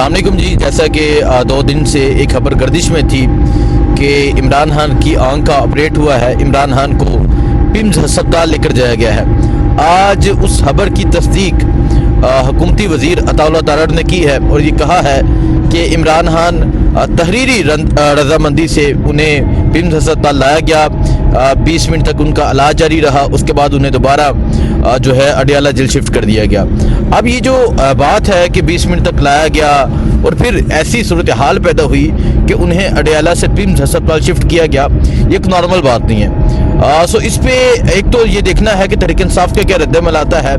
السلام علیکم جی. جیسا کہ 2 دن سے ایک خبر گردش میں تھی کہ عمران خان کی آنکھ کا آپریٹ ہوا ہے. عمران خان کو پمز ہسپتال لے کر جایا گیا ہے. آج اس خبر کی تصدیق حکومتی وزیر عطا اللہ تارڑ نے کی ہے اور یہ کہا ہے کہ عمران خان تحریری رضامندی سے انہیں پمز ہسپتال لایا گیا. 20 منٹ تک ان کا علاج جاری رہا. اس کے بعد انہیں دوبارہ جو ہے اڈیالہ جیل شفٹ کر دیا گیا. اب یہ جو بات ہے کہ 20 منٹ تک لایا گیا اور پھر ایسی صورتحال پیدا ہوئی کہ انہیں اڈیالہ سے پمز ہسپتال شفٹ کیا گیا، یہ ایک نارمل بات نہیں ہے. سو اس پہ ایک تو یہ دیکھنا ہے کہ تحریک انصاف کا کیا رد عمل آتا ہے،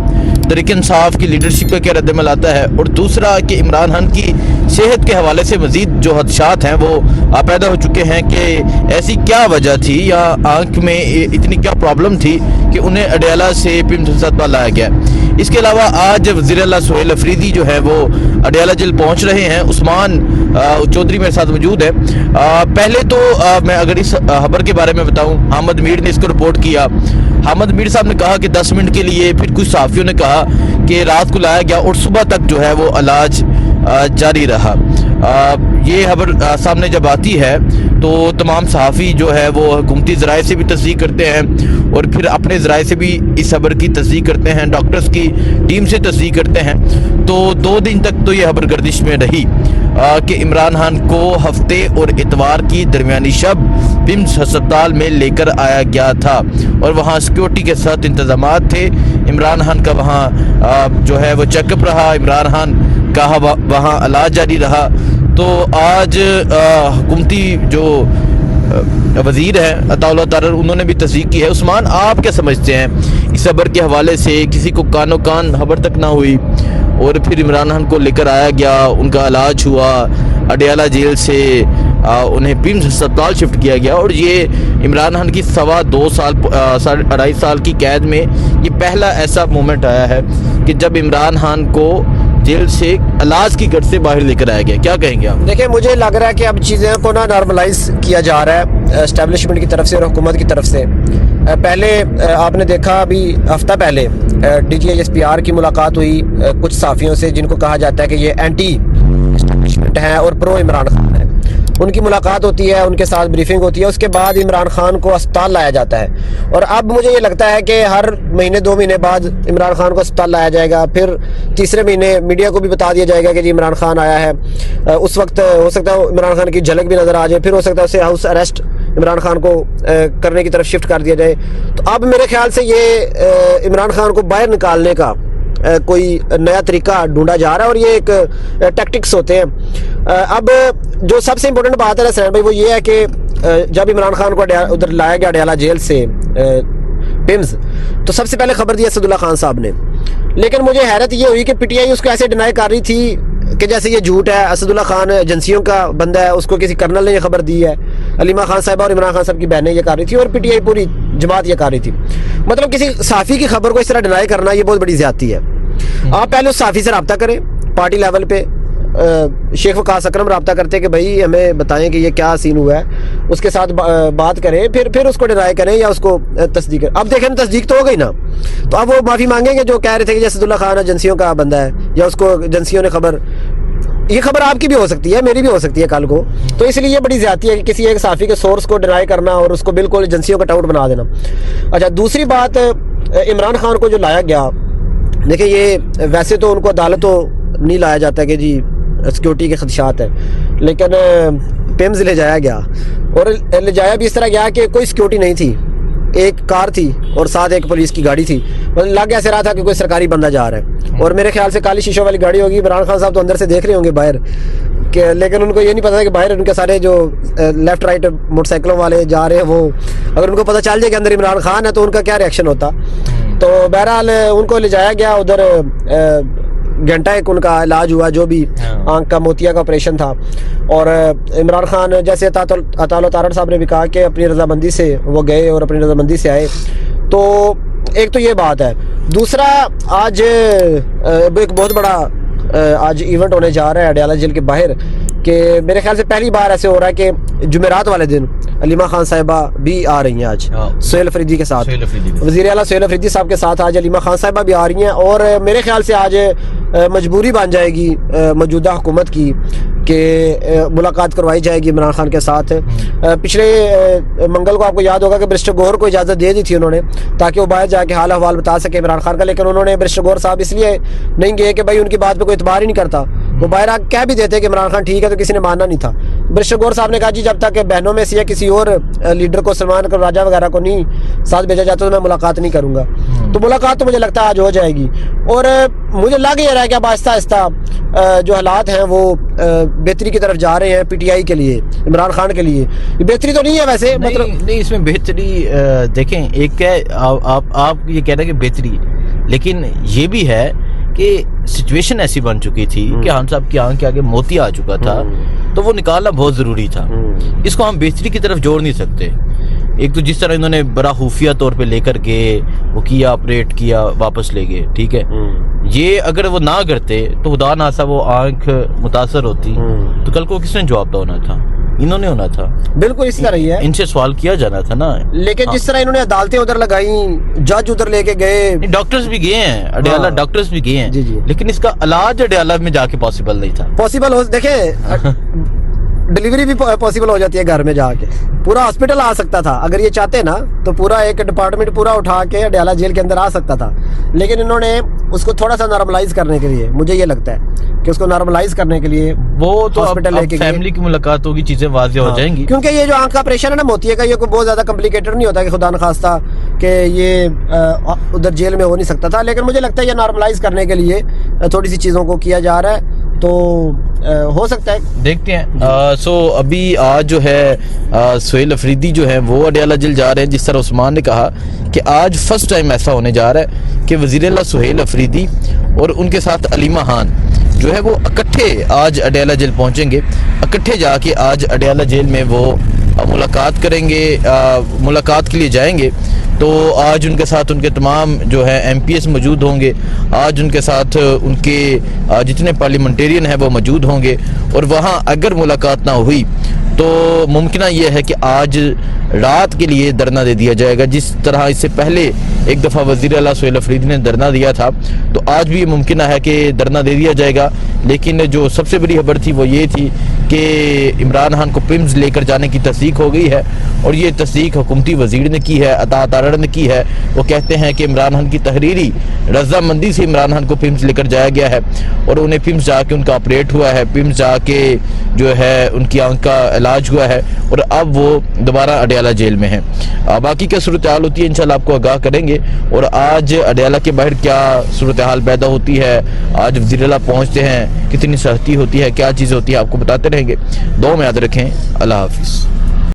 تحریک انصاف کی لیڈرشپ کا کیا رد عمل آتا ہے، اور دوسرا کہ عمران خان کی صحت کے حوالے سے مزید جو خدشات ہیں وہ پیدا ہو چکے ہیں کہ ایسی کیا وجہ تھی یا آنکھ میں اتنی کیا پرابلم تھی کہ انہیں اڈیالہ سے پمز ہسپتال لایا گیا. اس کے علاوہ آج وزیر اعلیٰ سہیل افریدی جو ہے وہ اڈیالہ جیل پہنچ رہے ہیں. عثمان چودھری میرے ساتھ موجود ہے. پہلے تو میں اگر اس خبر کے بارے میں بتاؤں، حامد میر نے اس کو رپورٹ کیا. حامد میر صاحب نے کہا کہ 10 منٹ کے لیے، پھر کچھ صحافیوں نے کہا کہ رات کو لایا گیا اور صبح تک جو ہے وہ علاج جاری رہا. یہ خبر سامنے جب آتی ہے تو تمام صحافی جو ہے وہ حکومتی ذرائع سے بھی تصدیق کرتے ہیں اور پھر اپنے ذرائع سے بھی اس خبر کی تصدیق کرتے ہیں، ڈاکٹرز کی ٹیم سے تصدیق کرتے ہیں. تو 2 دن تک تو یہ خبر گردش میں رہی کہ عمران خان کو ہفتے اور اتوار کی درمیانی شب پمز ہسپتال میں لے کر آیا گیا تھا اور وہاں سیکیورٹی کے ساتھ انتظامات تھے. عمران خان کا وہاں جو ہے وہ چیک اپ رہا، عمران خان کا وہاں علاج جاری رہا. تو آج حکومتی جو وزیر ہیں عطا اللہ تارڑ، انہوں نے بھی تصدیق کی ہے. عثمان، آپ کیا سمجھتے ہیں اس خبر کے حوالے سے؟ کسی کو کانو کان خبر تک نہ ہوئی اور پھر عمران خان کو لے کر آیا گیا، ان کا علاج ہوا، اڈیالہ جیل سے انہیں پمز ہسپتال شفٹ کیا گیا. اور یہ عمران خان کی 2.25 سال کی قید میں یہ پہلا ایسا مومنٹ آیا ہے کہ جب عمران خان کو جیل سے علاج کی غرض سے باہر لے کر آیا گیا. کیا کہیں گے آپ؟ دیکھیں، مجھے لگ رہا ہے کہ اب چیزیں کو نا نارملائز کیا جا رہا ہے اسٹیبلشمنٹ کی طرف سے اور حکومت کی طرف سے. پہلے آپ نے دیکھا ابھی ہفتہ پہلے D G S P R کی ملاقات ہوئی کچھ صحافیوں سے جن کو کہا جاتا ہے کہ یہ اینٹی اسٹیبلشمنٹ ہیں اور پرو عمران خان ہیں. ان کی ملاقات ہوتی ہے، ان کے ساتھ بریفنگ ہوتی ہے. اس کے بعد عمران خان کو اسپتال لایا جاتا ہے اور اب مجھے یہ لگتا ہے کہ ہر مہینے 2 مہینے بعد عمران خان کو اسپتال لایا جائے گا. پھر تیسرے مہینے میڈیا کو بھی بتا دیا جائے گا کہ جی عمران خان آیا ہے. اس وقت ہو سکتا ہے عمران خان کی جھلک بھی نظر آ جائے، پھر ہو سکتا ہے اسے ہاؤس اریسٹ عمران خان کو کرنے کی طرف شفٹ کر دیا جائے. تو اب میرے خیال سے یہ عمران خان کو باہر نکالنے کا کوئی نیا طریقہ ڈھونڈا جا رہا ہے اور یہ ایک ٹیکٹکس ہوتے ہیں. اب جو سب سے امپورٹنٹ بات ہے سرین بھائی وہ یہ ہے کہ جب عمران خان کو ادھر لایا گیا اڈیالہ جیل سے پمز، تو سب سے پہلے خبر دی اسد اللہ خان صاحب نے. لیکن مجھے حیرت یہ ہوئی کہ پی ٹی آئی اس کو ایسے ڈینائی کر رہی تھی کہ جیسے یہ جھوٹ ہے. اسد اللہ خان ایجنسیوں کا بندہ ہے، اس کو کسی کرنل نے یہ خبر دی ہے. علیمہ خان صاحبہ اور عمران خان صاحب کی بہنیں یہ کر رہی تھی اور پی ٹی آئی پوری جماعت یہ کر رہی تھی. مطلب کسی صحافی کی خبر کو اس طرح ڈینائی کرنا یہ بہت بڑی زیادتی ہے. آپ پہلے اس صحافی سے رابطہ کریں، پارٹی لیول پہ شیخ وقاص اکرم رابطہ کرتے کہ بھائی ہمیں بتائیں کہ یہ کیا سین ہوا ہے، اس کے ساتھ بات کریں، پھر اس کو ڈینائی کریں یا اس کو تصدیق کریں. اب دیکھیں تصدیق تو ہو گئی نا، تو اب وہ معافی مانگیں گے جو کہہ رہے تھے کہ اسد اللہ خان ایجنسیوں کا بندہ ہے یا اس کو ایجنسیوں نے خبر. یہ خبر آپ کی بھی ہو سکتی ہے، میری بھی ہو سکتی ہے کل کو. تو اس لیے یہ بڑی زیادتی ہے کہ کسی ایک صحافی کے سورس کو ڈینائی کرنا اور اس کو بالکل ایجنسیوں کا ٹاؤٹ بنا دینا. اچھا، دوسری بات، عمران خان کو جو لایا گیا، دیکھیں یہ ویسے تو ان کو عدالت تو نہیں لایا جاتا کہ جی سیکیورٹی کے خدشات ہیں، لیکن پمز لے جایا گیا اور لے جایا بھی اس طرح گیا کہ کوئی سیکیورٹی نہیں تھی. ایک کار تھی اور ساتھ ایک پولیس کی گاڑی تھی. لگ ایسے رہا تھا کہ کوئی سرکاری بندہ جا رہا ہے اور میرے خیال سے کالی شیشوں والی گاڑی ہوگی. عمران خان صاحب تو اندر سے دیکھ رہے ہوں گے باہر کہ، لیکن ان کو یہ نہیں پتا کہ باہر ان کے سارے جو لیفٹ رائٹ موٹر سائیکلوں والے جا رہے ہیں، وہ اگر ان کو پتہ چل جائے کہ اندر عمران خان ہے تو ان کا کیا ریئیکشن ہوتا. تو بہرحال ان کو لے جایا گیا ادھر. گھنٹہ ایک ان کا علاج ہوا، جو بھی آنکھ کا موتیا کا آپریشن تھا. اور عمران خان جیسے عطا اللہ تارڑ صاحب نے بھی کہا کہ اپنی رضامندی سے وہ گئے اور اپنی رضامندی سے آئے. تو ایک تو یہ بات ہے. دوسرا، آج ایک بہت بڑا آج ایونٹ ہونے جا رہا ہے اڈیالہ جیل کے باہر کہ میرے خیال سے پہلی بار ایسے ہو رہا ہے کہ جمعرات والے دن علیمہ خان صاحبہ بھی آ رہی ہیں آج سہیل افریدی کے ساتھ، وزیر اعلیٰ سہیل افریدی صاحب کے ساتھ آج علیمہ خان صاحبہ بھی آ رہی ہیں، اور میرے خیال سے آج مجبوری بن جائے گی موجودہ حکومت کی کہ ملاقات کروائی جائے گی عمران خان کے ساتھ۔ پچھلے منگل کو آپ کو یاد ہوگا کہ برسٹر گوہر کو اجازت دے دی تھی انہوں نے تاکہ وہ باہر جا کے حال احوال بتا سکے عمران خان کا، لیکن انہوں نے برسٹر گوہر صاحب اس لیے نہیں گئے کہ بھائی ان کی بات پہ کوئی اعتبار ہی نہیں کرتا، وہ باہر آ کہہ بھی دیتے کہ عمران خان ٹھیک ہے، تو کسی نے ماننا نہیں تھا۔ برسٹر گوہر صاحب نے کہا جی جب تک کہ بہنوں میں سے یا کسی اور لیڈر کو، سلمان کو، راجہ وغیرہ کو نہیں ساتھ بھیجا جاتا تو میں ملاقات نہیں کروں گا۔ تو ملاقات تو مجھے لگتا ہے آج ہو جائے گی، اور مجھے لگ یہ رہا ہے کہ اب آہستہ آہستہ جو حالات ہیں وہ بہتری کی طرف جا رہے ہیں پی ٹی آئی کے لیے، عمران خان کے لیے۔ بہتری تو نہیں ہے ویسے، مطلب نہیں اس میں بہتری دیکھیں، ایک ہے آپ یہ کہہ رہے ہیں کہ بہتری، لیکن یہ بھی ہے کہ سچویشن ایسی بن چکی تھی کہ خان صاحب کی آنکھ کے آگے موتی آ چکا تھا، تو وہ نکالنا بہت ضروری تھا۔ اس کو ہم بہتری کی طرف جوڑ نہیں سکتے۔ ایک تو جس طرح انہوں نے بڑا خفیہ طور پہ لے کر گئے، وہ کیا آپریٹ کیا، واپس لے گئے، ٹھیک ہے، یہ اگر وہ نہ کرتے تو خدا ناصا وہ آنکھ متاثر ہوتی تو کل کو کس نے جواب ہونا تھا؟ انہوں نے ہونا تھا، بالکل اسی طرح ہی ہے، ان سے سوال کیا جانا تھا نا۔ لیکن جس طرح انہوں نے عدالتیں ادھر لگائیں، جج ادھر لے کے گئے، ڈاکٹرز بھی گئے ہیں اڈیالہ، ڈاکٹرز بھی گئے ہیں، لیکن اس کا علاج اڈیالہ میں جا کے پاسبل نہیں تھا۔ پاسبل ہو، دیکھیں ڈیلیوری بھی پاسبل ہو جاتی ہے گھر میں جا کے، پورا ہاسپٹل آ سکتا تھا اگر یہ چاہتے نا، تو پورا ایک ڈپارٹمنٹ پورا اٹھا کے اڈیالہ جیل کے اندر آ سکتا تھا، لیکن انہوں نے اس کو تھوڑا سا نارملائز کرنے کے لیے، مجھے یہ لگتا ہے کہ اس کو نارملائز کرنے کے لیے وہ تو ہاسپٹل لے کے فیملی کی ملاقات ہوگی، چیزیں واضح ہو جائیں گی، کیونکہ یہ جو آنکھ کا آپریشن ہے نا موتیے کا، یہ کوئی بہت زیادہ کمپلیکیٹڈ نہیں ہوتا کہ خدا نخواستہ کہ یہ ادھر جیل میں ہو نہیں سکتا تھا، لیکن مجھے لگتا ہے یہ نارملائز کرنے کے لیے تھوڑی سی چیزوں کو کیا جا رہا ہے، تو ہو سکتا ہے دیکھتے ہیں۔ سو ابھی آج جو ہے سہیل افریدی جو ہے وہ اڈیالہ جیل جا رہے ہیں، جس طرح عثمان نے کہا کہ آج فرسٹ ٹائم ایسا ہونے جا رہا ہے کہ وزیر اعلیٰ سہیل افریدی اور ان کے ساتھ علیمہ خان جو ہے وہ اکٹھے آج اڈیالہ جیل پہنچیں گے، اکٹھے جا کے آج اڈیالہ جیل میں وہ ملاقات کریں گے، ملاقات کے لیے جائیں گے۔ تو آج ان کے ساتھ ان کے تمام جو ہے ایم پی ایس موجود ہوں گے، آج ان کے ساتھ ان کے جتنے پارلیمنٹیرین ہیں وہ موجود ہوں گے، اور وہاں اگر ملاقات نہ ہوئی تو ممکنہ یہ ہے کہ آج رات کے لیے دھرنا دے دیا جائے گا، جس طرح اس سے پہلے ایک دفعہ وزیر اعلیٰ سہیل افریدی نے دھرنا دیا تھا، تو آج بھی یہ ممکنہ ہے کہ دھرنا دے دیا جائے گا۔ لیکن جو سب سے بڑی خبر تھی وہ یہ تھی کہ عمران خان کو پیمز لے کر جانے کی تصدیق ہو گئی ہے، اور یہ تصدیق حکومتی وزیر نے کی ہے، عطا تارڑ نے کی ہے۔ وہ کہتے ہیں کہ عمران خان کی تحریری رضامندی سے عمران خان کو پیمز لے کر جایا گیا ہے، اور انہیں پیمز جا کے ان کا آپریٹ ہوا ہے، پیمز جا کے جو ہے ان کی آنکھ کا علاج ہوا ہے، اور اب وہ دوبارہ اڈیالہ جیل میں ہیں۔ باقی کیا صورتحال ہوتی ہے انشاءاللہ آپ کو آگاہ کریں گے، اور آج اڈیالہ کے باہر کیا صورتحال پیدا ہوتی ہے، آج وزیر اعلیٰ پہنچتے ہیں، کتنی سختی ہوتی ہے، کیا چیزیں ہوتی ہے، آپ کو بتاتے رہیں گے۔ دعا میں یاد رکھیں۔ اللہ حافظ۔